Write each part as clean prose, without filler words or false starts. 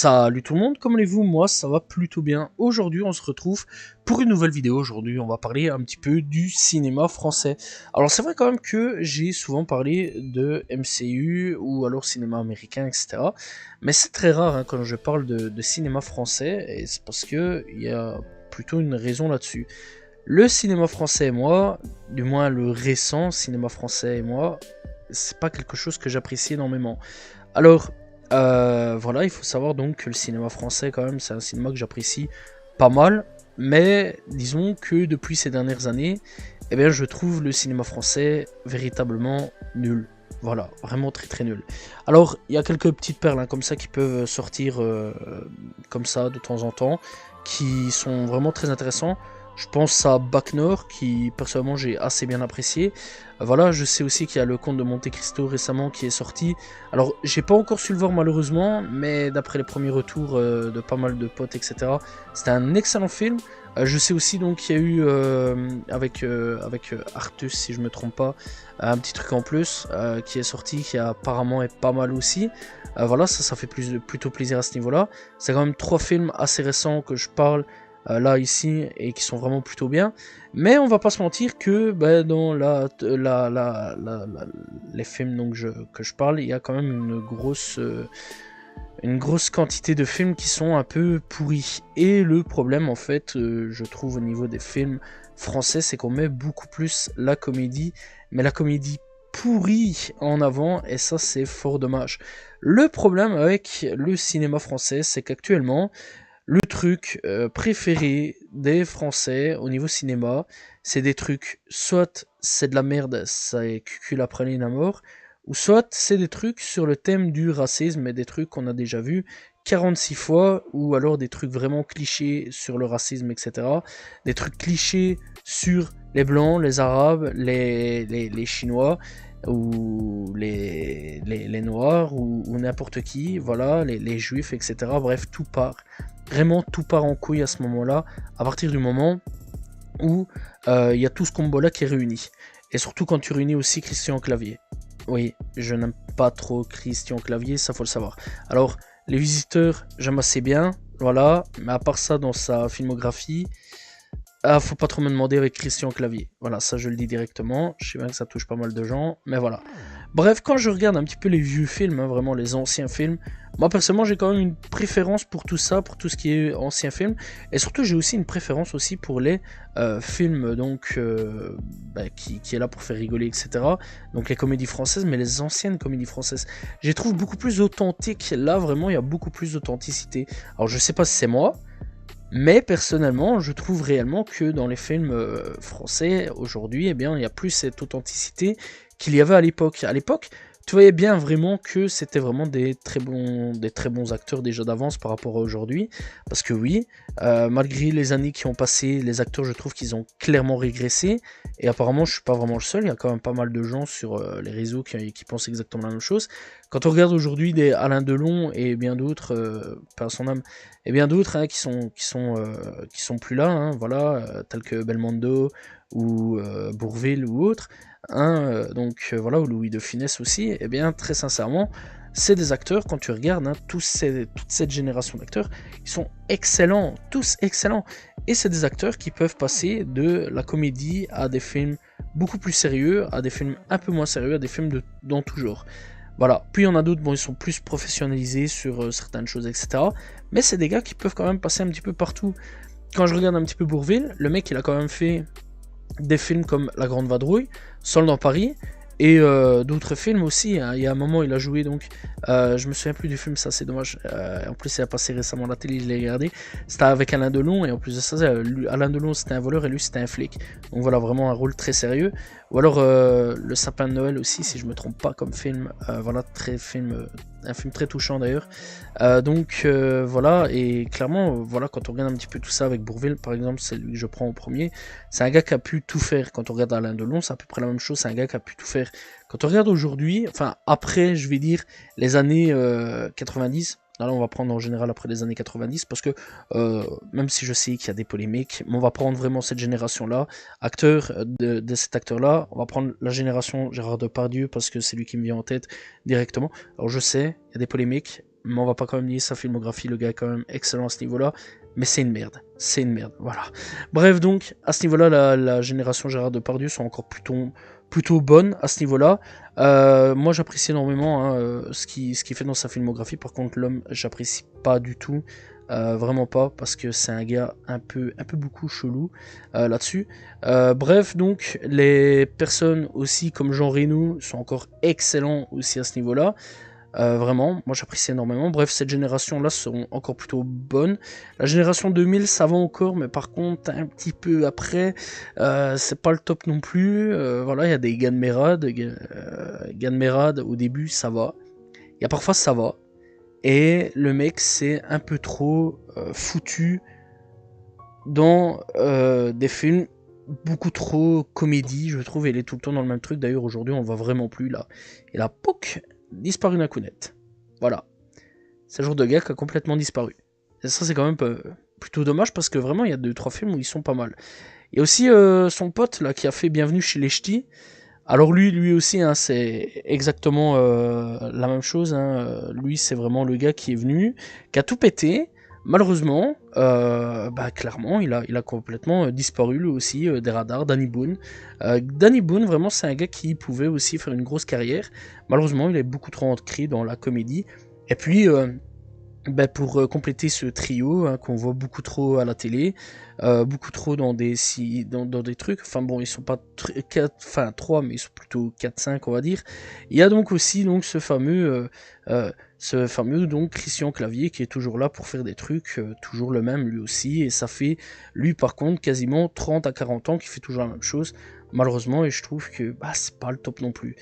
Salut tout le monde, comment allez-vous? Moi ça va plutôt bien. Aujourd'hui on se retrouve pour une nouvelle vidéo. Aujourd'hui on va parler un petit peu du cinéma français. Alors c'est vrai quand même que j'ai souvent parlé de MCU ou alors cinéma américain, etc. Mais c'est très rare hein, quand je parle de cinéma français, et c'est parce que il y a plutôt une raison là-dessus. Le cinéma français et moi, du moins le récent cinéma français et moi, c'est pas quelque chose que j'apprécie énormément. Alors, voilà, il faut savoir donc que le cinéma français, quand même, c'est un cinéma que j'apprécie pas mal, mais disons que depuis ces dernières années, eh bien, je trouve le cinéma français véritablement nul. Voilà, vraiment très très nul. Alors, il y a quelques petites perles hein, comme ça qui peuvent sortir comme ça de temps en temps, qui sont vraiment très intéressants. Je pense à Bac Nord, qui personnellement j'ai assez bien apprécié. Voilà, je sais aussi qu'il y a le Comte de Monte Cristo récemment qui est sorti. Alors, j'ai pas encore su le voir malheureusement, mais d'après les premiers retours de pas mal de potes, etc., c'était un excellent film. Je sais aussi donc qu'il y a eu avec Artus, si je me trompe pas, un petit truc en plus qui est sorti, qui apparemment est pas mal aussi. Voilà, ça fait plutôt plaisir à ce niveau-là. C'est quand même trois films assez récents que je parle là ici et qui sont vraiment plutôt bien. Mais on va pas se mentir que dans les films donc, que je parle, il y a quand même une grosse quantité de films qui sont un peu pourris. Et le problème en fait, je trouve au niveau des films français, c'est qu'on met beaucoup plus la comédie, mais la comédie pourrie en avant, et ça c'est fort dommage. Le problème avec le cinéma français, c'est qu'actuellement, le truc préféré des Français au niveau cinéma, c'est des trucs, soit c'est de la merde, ça est cucul la praline à mort, ou soit c'est des trucs sur le thème du racisme et des trucs qu'on a déjà vus 46 fois, ou alors des trucs vraiment clichés sur le racisme, etc. Des trucs clichés sur les blancs, les arabes, les chinois, ou les noirs, ou n'importe qui, voilà, les juifs, etc. Bref, tout part. Vraiment, tout part en couille à ce moment-là, à partir du moment où il y a tout ce combo-là qui est réuni. Et surtout quand tu réunis aussi Christian Clavier. Oui, je n'aime pas trop Christian Clavier, ça faut le savoir. Alors, Les Visiteurs, j'aime assez bien, voilà, mais à part ça, dans sa filmographie, faut pas trop me demander avec Christian Clavier. Voilà, ça je le dis directement. Je sais bien que ça touche pas mal de gens, mais voilà. Bref, quand je regarde un petit peu les vieux films, hein, vraiment les anciens films, moi personnellement j'ai quand même une préférence pour tout ça, pour tout ce qui est anciens films, et surtout j'ai aussi une préférence aussi pour les films donc qui est là pour faire rigoler, etc. Donc les comédies françaises, mais les anciennes comédies françaises, je les trouve beaucoup plus authentiques. Là vraiment il y a beaucoup plus d'authenticité. Alors je sais pas si c'est moi. Mais personnellement, je trouve réellement que dans les films français aujourd'hui, eh bien, il y a plus cette authenticité qu'il y avait à l'époque. À l'époque, tu voyais bien vraiment que c'était vraiment des très bons acteurs déjà d'avance par rapport à aujourd'hui. Parce que oui, malgré les années qui ont passé, les acteurs, je trouve qu'ils ont clairement régressé. Et apparemment, je suis pas vraiment le seul. Il y a quand même pas mal de gens sur les réseaux qui pensent exactement la même chose. Quand on regarde aujourd'hui des Alain Delon et bien d'autres, par son âme, et bien d'autres hein, qui sont plus là, hein, voilà, tels que Belmondo ou Bourvil ou autres, hein, voilà, ou Louis de Funès aussi, et bien très sincèrement, c'est des acteurs, quand tu regardes, hein, toute cette génération d'acteurs, ils sont excellents, tous excellents, et c'est des acteurs qui peuvent passer de la comédie à des films beaucoup plus sérieux, à des films un peu moins sérieux, à des films dans tout genre. Voilà. Puis il y en a d'autres, bon, ils sont plus professionnalisés sur certaines choses, etc. Mais c'est des gars qui peuvent quand même passer un petit peu partout. Quand je regarde un petit peu Bourvil, le mec, il a quand même fait des films comme La Grande Vadrouille, Seul dans Paris, et d'autres films aussi. Hein. Il y a un moment, il a joué, donc, je me souviens plus du film, ça c'est dommage. En plus, il a passé récemment à la télé, je l'ai regardé. C'était avec Alain Delon, et en plus de ça, Alain Delon c'était un voleur et lui c'était un flic. Donc voilà, vraiment un rôle très sérieux. Ou alors Le Sapin de Noël aussi, si je me trompe pas, comme film. Voilà, un film très touchant d'ailleurs. Voilà, et clairement, voilà, quand on regarde un petit peu tout ça avec Bourvil, par exemple, c'est lui que je prends en premier. C'est un gars qui a pu tout faire. Quand on regarde Alain Delon, c'est à peu près la même chose. C'est un gars qui a pu tout faire. Quand on regarde aujourd'hui, enfin après, je vais dire les années 90. Là, on va prendre en général après les années 90 parce que même si je sais qu'il y a des polémiques, mais on va prendre vraiment cette génération-là, acteur de cet acteur-là. On va prendre la génération Gérard Depardieu parce que c'est lui qui me vient en tête directement. Alors je sais, il y a des polémiques, mais on va pas quand même nier sa filmographie, le gars est quand même excellent à ce niveau-là, mais c'est une merde, voilà. Bref, donc, à ce niveau-là, la génération Gérard Depardieu sont encore plutôt bonnes à ce niveau-là. Moi, j'apprécie énormément ce qu'il fait dans sa filmographie, par contre, l'homme, j'apprécie pas du tout. Vraiment pas, parce que c'est un gars un peu beaucoup chelou là-dessus. Bref, donc les personnes aussi comme Jean Reno sont encore excellents aussi à ce niveau-là. Vraiment, moi j'apprécie énormément. Bref, cette génération-là seront encore plutôt bonnes. La génération 2000, ça va encore, mais par contre, un petit peu après, c'est pas le top non plus. Voilà, il y a des Gan Merad, au début, ça va. Il y a parfois, ça va. Et le mec, c'est un peu trop foutu dans des films beaucoup trop comédie, je trouve. Il est tout le temps dans le même truc. D'ailleurs, aujourd'hui, on le voit vraiment plus là. Et là, pouc, disparu d'un coup net. Voilà. C'est le genre de gars qui a complètement disparu. Et ça, c'est quand même plutôt dommage parce que vraiment, il y a 2-3 films où ils sont pas mal. Il y a aussi son pote là qui a fait Bienvenue chez les Ch'tis. Alors lui aussi, hein, c'est exactement la même chose. Hein. Lui, c'est vraiment le gars qui est venu, qui a tout pété. Malheureusement, clairement, il a complètement disparu lui aussi des radars. Danny Boone. Danny Boone, vraiment, c'est un gars qui pouvait aussi faire une grosse carrière. Malheureusement, il est beaucoup trop ancré dans la comédie. Et puis, pour compléter ce trio hein, qu'on voit beaucoup trop à la télé, beaucoup trop dans des trucs, enfin bon ils sont pas 3 mais ils sont plutôt 4-5 on va dire. Il y a donc aussi donc ce fameux donc Christian Clavier qui est toujours là pour faire des trucs, toujours le même lui aussi, et ça fait lui par contre quasiment 30 à 40 ans qu'il fait toujours la même chose malheureusement, et je trouve que c'est pas le top non plus.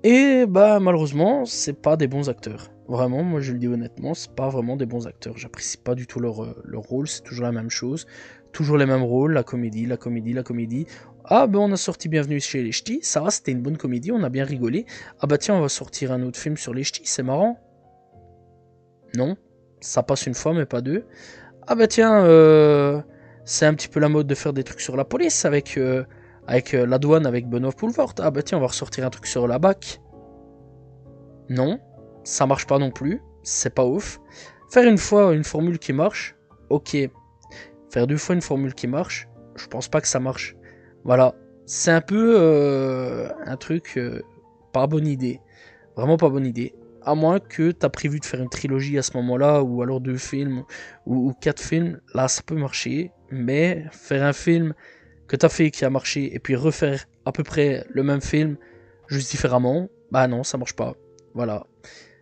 Et malheureusement, c'est pas des bons acteurs. Vraiment, moi je le dis honnêtement, c'est pas vraiment des bons acteurs. J'apprécie pas du tout leur rôle, c'est toujours la même chose. Toujours les mêmes rôles, la comédie. Ah on a sorti Bienvenue chez les Ch'tis, ça va, c'était une bonne comédie, on a bien rigolé. Ah tiens, on va sortir un autre film sur les Ch'tis, c'est marrant. Non, ça passe une fois mais pas deux. Ah tiens, c'est un petit peu la mode de faire des trucs sur la police avec la douane avec Benoît Poulvord. Ah tiens, on va ressortir un truc sur la BAC. Non, ça marche pas non plus, c'est pas ouf. Faire une fois une formule qui marche, ok. Faire 2 fois une formule qui marche, je pense pas que ça marche. Voilà, c'est un peu un truc pas bonne idée. Vraiment pas bonne idée. À moins que t'as prévu de faire une trilogie à ce moment-là, ou alors 2 films, ou 4 films, là ça peut marcher. Mais faire un film que t'as fait qui a marché, et puis refaire à peu près le même film, juste différemment, non, ça marche pas. Voilà.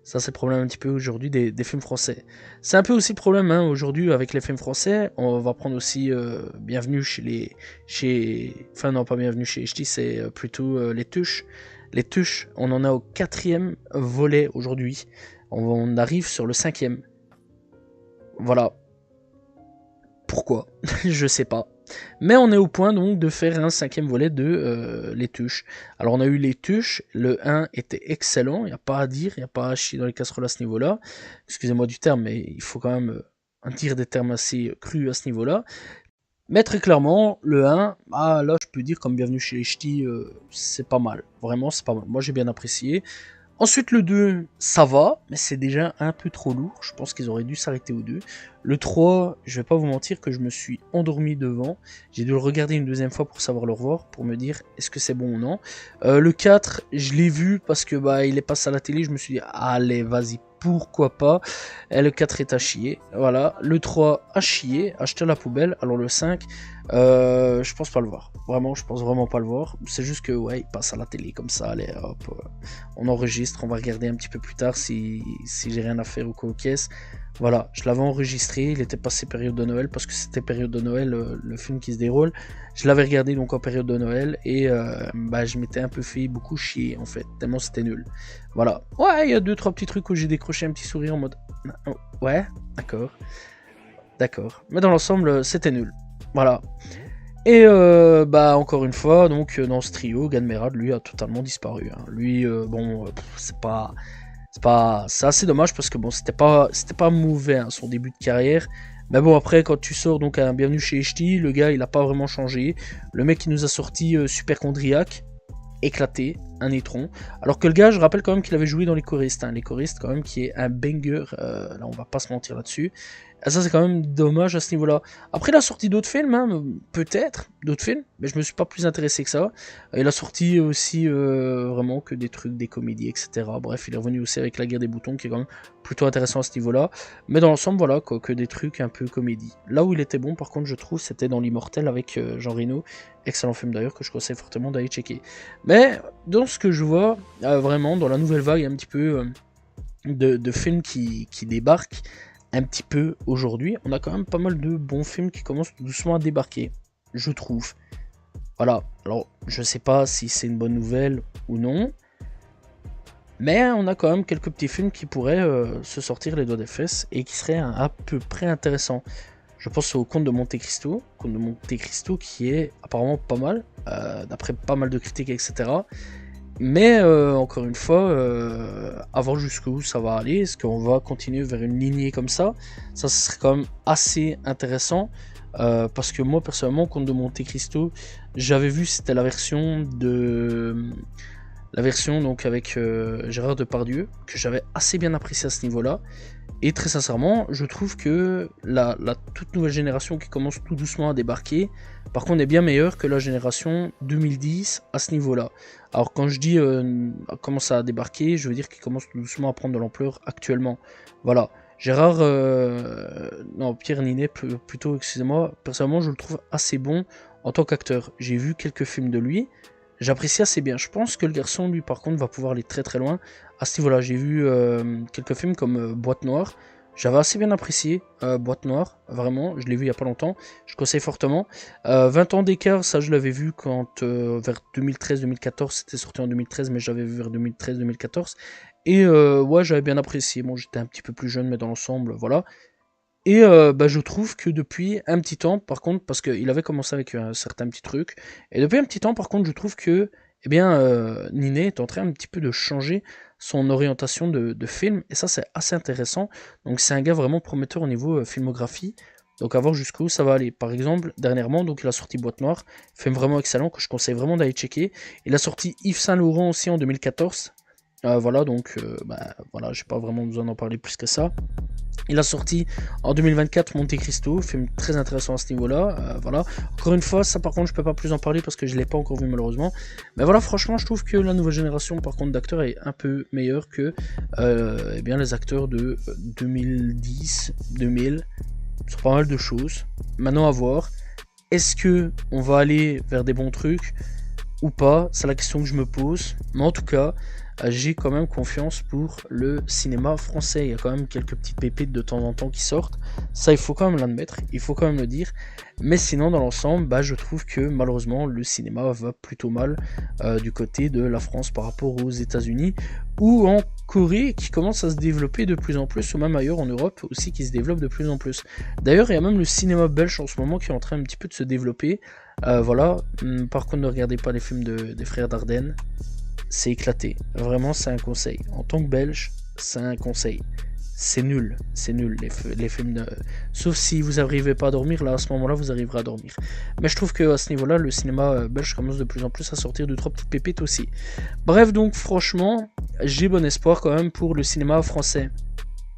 Ça, c'est le problème un petit peu aujourd'hui des films français. C'est un peu aussi le problème aujourd'hui avec les films français. On va prendre aussi Bienvenue Enfin, non, pas Bienvenue chez les Ch'tis, c'est plutôt Les Tuches. Les Tuches, on en a au 4e volet aujourd'hui. On arrive sur le 5e. Voilà. Pourquoi? Je sais pas. Mais on est au point donc de faire un 5e volet de Les Tuches. Alors on a eu Les Tuches, le 1 était excellent, il n'y a pas à dire, il n'y a pas à chier dans les casseroles à ce niveau-là. Excusez-moi du terme, mais il faut quand même dire des termes assez crus à ce niveau-là. Mais très clairement, le 1, là je peux dire comme Bienvenue chez les Ch'tis, c'est pas mal. Vraiment c'est pas mal, moi j'ai bien apprécié. Ensuite le 2, ça va, mais c'est déjà un peu trop lourd, je pense qu'ils auraient dû s'arrêter au 2. Le 3, je vais pas vous mentir que je me suis endormi devant, j'ai dû le regarder une 2e fois pour savoir le revoir, pour me dire est-ce que c'est bon ou non. Le 4, je l'ai vu parce que il est passé à la télé, je me suis dit allez vas-y, pourquoi pas. Et le 4 est à chier, voilà. Le 3 à chier, acheter à la poubelle. Alors le 5, je pense pas le voir. Vraiment, je pense vraiment pas le voir. C'est juste que il passe à la télé comme ça, allez hop, on enregistre, on va regarder un petit peu plus tard si j'ai rien à faire ou quoi aux caisses. Voilà, je l'avais enregistré, il était passé période de Noël, parce que c'était période de Noël, le film qui se déroule. Je l'avais regardé donc en période de Noël, et je m'étais un peu fait beaucoup chier, en fait, tellement c'était nul. Voilà. Ouais, il y a 2-3 petits trucs où j'ai décroché un petit sourire en mode... Ouais, d'accord. D'accord. Mais dans l'ensemble, c'était nul. Voilà. Et encore une fois, donc dans ce trio, Gan Merad, lui, a totalement disparu. Hein. Lui, c'est assez dommage parce que c'était pas mauvais hein, son début de carrière. Mais bon, après, quand tu sors donc un Bienvenue chez les Ch'tis, le gars il a pas vraiment changé. Le mec qui nous a sorti Superchondriac, éclaté. un étron. Alors que le gars, je rappelle quand même qu'il avait joué dans Les Choristes, hein. Les Choristes quand même qui est un banger, là on va pas se mentir là-dessus. Et ça c'est quand même dommage à ce niveau-là. Après il a sorti d'autres films, hein, peut-être, d'autres films, mais je me suis pas plus intéressé que ça. Il a sorti aussi vraiment que des trucs, des comédies, etc. Bref, il est revenu aussi avec La Guerre des Boutons, qui est quand même plutôt intéressant à ce niveau-là. Mais dans l'ensemble, voilà, quoi, que des trucs un peu comédie. Là où il était bon, par contre, je trouve, c'était dans L'Immortel avec Jean Reno. Excellent film d'ailleurs, que je conseille fortement d'aller checker. Mais dans ce que je vois, vraiment, dans la nouvelle vague, un petit peu de films qui débarquent, un petit peu aujourd'hui, on a quand même pas mal de bons films qui commencent doucement à débarquer, je trouve. Voilà, alors je sais pas si c'est une bonne nouvelle ou non, mais on a quand même quelques petits films qui pourraient se sortir les doigts des fesses et qui seraient à peu près intéressants. Je pense au Comte de Monte Cristo, qui est apparemment pas mal, d'après pas mal de critiques, etc. Mais encore une fois, à voir jusqu'où ça va aller. Est-ce qu'on va continuer vers une lignée comme ça? Ça serait quand même assez intéressant. Parce que moi personnellement, Comte de Monte Cristo, j'avais vu, c'était la version donc avec Gérard Depardieu, que j'avais assez bien apprécié à ce niveau-là. Et très sincèrement, je trouve que la toute nouvelle génération qui commence tout doucement à débarquer, par contre, est bien meilleure que la génération 2010 à ce niveau-là. Alors quand je dis commence à débarquer, je veux dire qu'il commence tout doucement à prendre de l'ampleur actuellement. Voilà. Gérard, non, Pierre Ninet, plutôt, excusez-moi, personnellement, je le trouve assez bon en tant qu'acteur. J'ai vu quelques films de lui, j'apprécie assez bien. Je pense que le garçon, lui, par contre, va pouvoir aller très très loin. À ce niveau-là, j'ai vu quelques films comme Boîte Noire. J'avais assez bien apprécié Boîte Noire, vraiment, je l'ai vu il y a pas longtemps, je conseille fortement. 20 ans d'écart, ça je l'avais vu quand vers 2013-2014, c'était sorti en 2013, mais j'avais vu vers 2013-2014. Et ouais, j'avais bien apprécié, bon j'étais un petit peu plus jeune, mais dans l'ensemble, voilà. Et bah, je trouve que depuis un petit temps, par contre, parce qu'il avait commencé avec un certain petit truc, et depuis un petit temps, par contre, je trouve que, eh bien, Ninet est en train un petit peu de changer son orientation de film, et ça c'est assez intéressant. Donc c'est un gars vraiment prometteur au niveau filmographie, donc à voir jusqu'où ça va aller. Par exemple, dernièrement, donc il a sorti Boîte Noire, film vraiment excellent que je conseille vraiment d'aller checker. Il a sorti Yves Saint Laurent aussi en 2014. Voilà, donc bah, voilà, j'ai pas vraiment besoin d'en parler plus que ça. Il a sorti en 2024 Monte Cristo, film très intéressant à ce niveau-là. Voilà. Encore une fois, ça par contre, je peux pas plus en parler parce que je l'ai pas encore vu malheureusement. Mais voilà, franchement, je trouve que la nouvelle génération, par contre, d'acteurs est un peu meilleure que eh bien, les acteurs de 2010, 2000. Sur pas mal de choses. Maintenant, à voir. Est-ce que on va aller vers des bons trucs ou pas? C'est la question que je me pose. Mais en tout cas, j'ai quand même confiance pour le cinéma français. Il y a quand même quelques petites pépites de temps en temps qui sortent. Ça, il faut quand même l'admettre, il faut quand même le dire. Mais sinon, dans l'ensemble, bah, je trouve que malheureusement, le cinéma va plutôt mal du côté de la France par rapport aux États-Unis ou en Corée qui commence à se développer de plus en plus, ou même ailleurs en Europe aussi qui se développe de plus en plus. D'ailleurs, il y a même le cinéma belge en ce moment qui est en train un petit peu de se développer. Voilà. Par contre, ne regardez pas les films des frères Dardenne. C'est éclaté. Vraiment, c'est un conseil. En tant que Belge, c'est un conseil. C'est nul les films de... Sauf si vous n'arrivez pas à dormir, là à ce moment-là vous arriverez à dormir. Mais je trouve qu'à ce niveau-là, le cinéma belge commence de plus en plus à sortir de 3 petites pépites aussi. Bref, donc franchement, j'ai bon espoir quand même pour le cinéma français.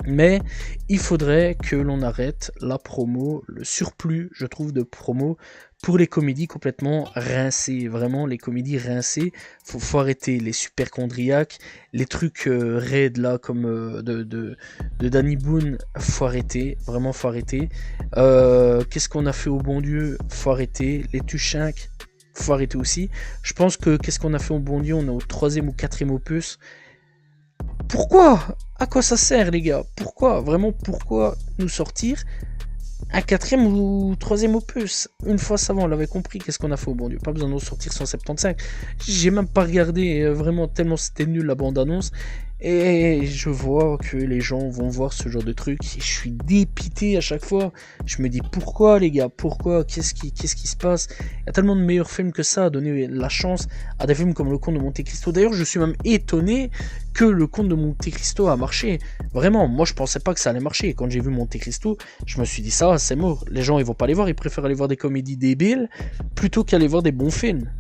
Mais il faudrait que l'on arrête la promo, le surplus, je trouve, de promo pour les comédies complètement rincées. Vraiment, les comédies rincées, faut arrêter les superchondriaques, les trucs raides là, comme de Danny Boone, faut arrêter, vraiment faut arrêter. Qu'est-ce qu'on a fait au bon Dieu? Faut arrêter. Les Tuchinks, faut arrêter aussi. Je pense que qu'est-ce qu'on a fait au bon Dieu? On est au 3e ou 4e opus. Pourquoi? À quoi ça sert, les gars? Pourquoi? Vraiment, pourquoi nous sortir un 4e ou 3e opus? Une fois ça va, on l'avait compris, qu'est-ce qu'on a fait au bon Dieu? Pas besoin de sortir 175. J'ai même pas regardé, vraiment, tellement c'était nul la bande-annonce. Et je vois que les gens vont voir ce genre de truc. Et je suis dépité à chaque fois. Je me dis pourquoi les gars? Pourquoi? Qu'est-ce qui se passe? Il y a tellement de meilleurs films que ça à donner la chance à des films comme Le Comte de Monte Cristo. D'ailleurs, je suis même étonné que Le Comte de Monte Cristo a marché. Vraiment, moi je pensais pas que ça allait marcher. Quand j'ai vu Monte Cristo, je me suis dit ça, c'est mort. Les gens ils vont pas les voir, ils préfèrent aller voir des comédies débiles plutôt qu'aller voir des bons films.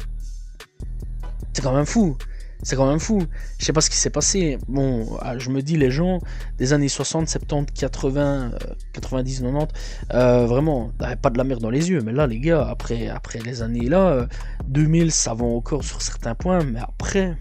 C'est quand même fou. C'est quand même fou. Je sais pas ce qui s'est passé. Bon, je me dis, les gens des années 60, 70, 80, 90, 90, vraiment, pas de la mer dans les yeux. Mais là, les gars, après les années là, 2000, ça va encore sur certains points. Mais après,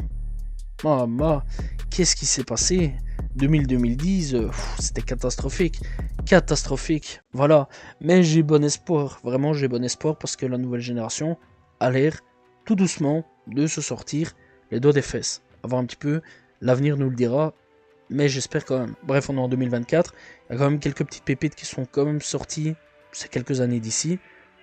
qu'est-ce qui s'est passé 2000-2010, c'était catastrophique. Catastrophique. Voilà. Mais j'ai bon espoir. Vraiment, j'ai bon espoir parce que la nouvelle génération a l'air tout doucement de se sortir les doigts des fesses. À voir un petit peu, l'avenir nous le dira, mais j'espère quand même. Bref, on est en 2024, il y a quand même quelques petites pépites qui sont quand même sorties ces quelques années d'ici,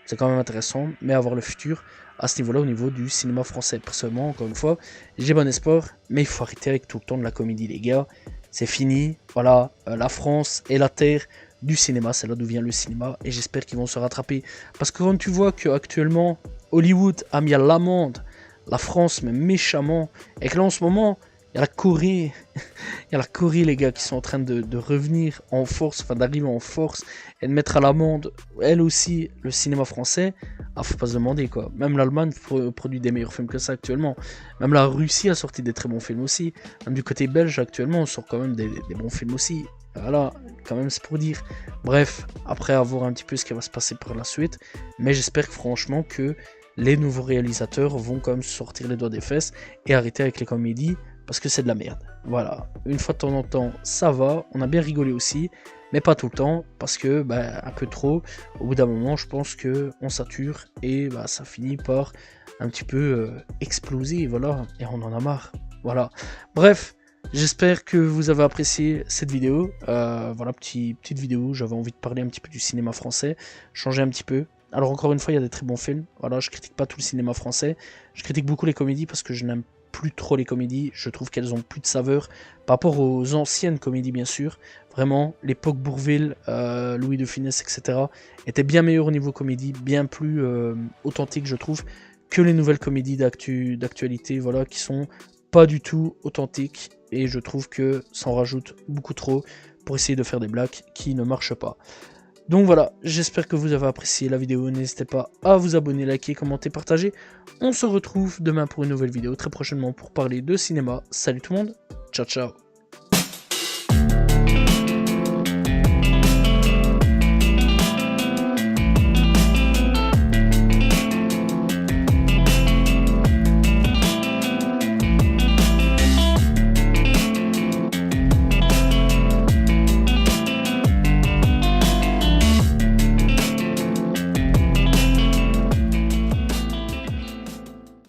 c'est quand même intéressant, mais à voir le futur à ce niveau-là au niveau du cinéma français. Personnellement, encore une fois, j'ai bon espoir, mais il faut arrêter avec tout le temps de la comédie, les gars. C'est fini, voilà, la France est la terre du cinéma, c'est là d'où vient le cinéma, et j'espère qu'ils vont se rattraper. Parce que quand tu vois qu'actuellement, Hollywood a mis à l'amende la France, mais méchamment, et que là en ce moment, il y a la Corée, il y a la Corée, les gars, qui sont en train de revenir en force, enfin d'arriver en force, et de mettre à l'amende, elle aussi, le cinéma français. Faut pas se demander, quoi. Même l'Allemagne produit des meilleurs films que ça actuellement. Même la Russie a sorti des très bons films aussi. Même du côté belge, actuellement, on sort quand même des bons films aussi. Voilà, quand même, c'est pour dire. Bref, après avoir un petit peu ce qui va se passer par la suite, mais j'espère que franchement que les nouveaux réalisateurs vont quand même sortir les doigts des fesses et arrêter avec les comédies parce que c'est de la merde. Voilà, une fois de temps en temps, ça va, on a bien rigolé aussi, mais pas tout le temps parce que un peu trop. Au bout d'un moment, je pense que on sature et ça finit par un petit peu exploser, voilà, et on en a marre. Voilà. Bref. J'espère que vous avez apprécié cette vidéo. Voilà, petite vidéo, j'avais envie de parler un petit peu du cinéma français, changer un petit peu. Alors encore une fois, il y a des très bons films. Voilà, je critique pas tout le cinéma français. Je critique beaucoup les comédies parce que je n'aime plus trop les comédies. Je trouve qu'elles ont plus de saveur par rapport aux anciennes comédies, bien sûr. Vraiment, l'époque Bourvil, Louis de Funès, etc. était bien meilleur au niveau comédie, bien plus authentique, je trouve, que les nouvelles comédies d'actualité, voilà, qui sont pas du tout authentiques. Et je trouve que ça en rajoute beaucoup trop pour essayer de faire des blagues qui ne marchent pas. Donc voilà, j'espère que vous avez apprécié la vidéo, n'hésitez pas à vous abonner, liker, commenter, partager. On se retrouve demain pour une nouvelle vidéo, très prochainement pour parler de cinéma. Salut tout le monde, ciao ciao.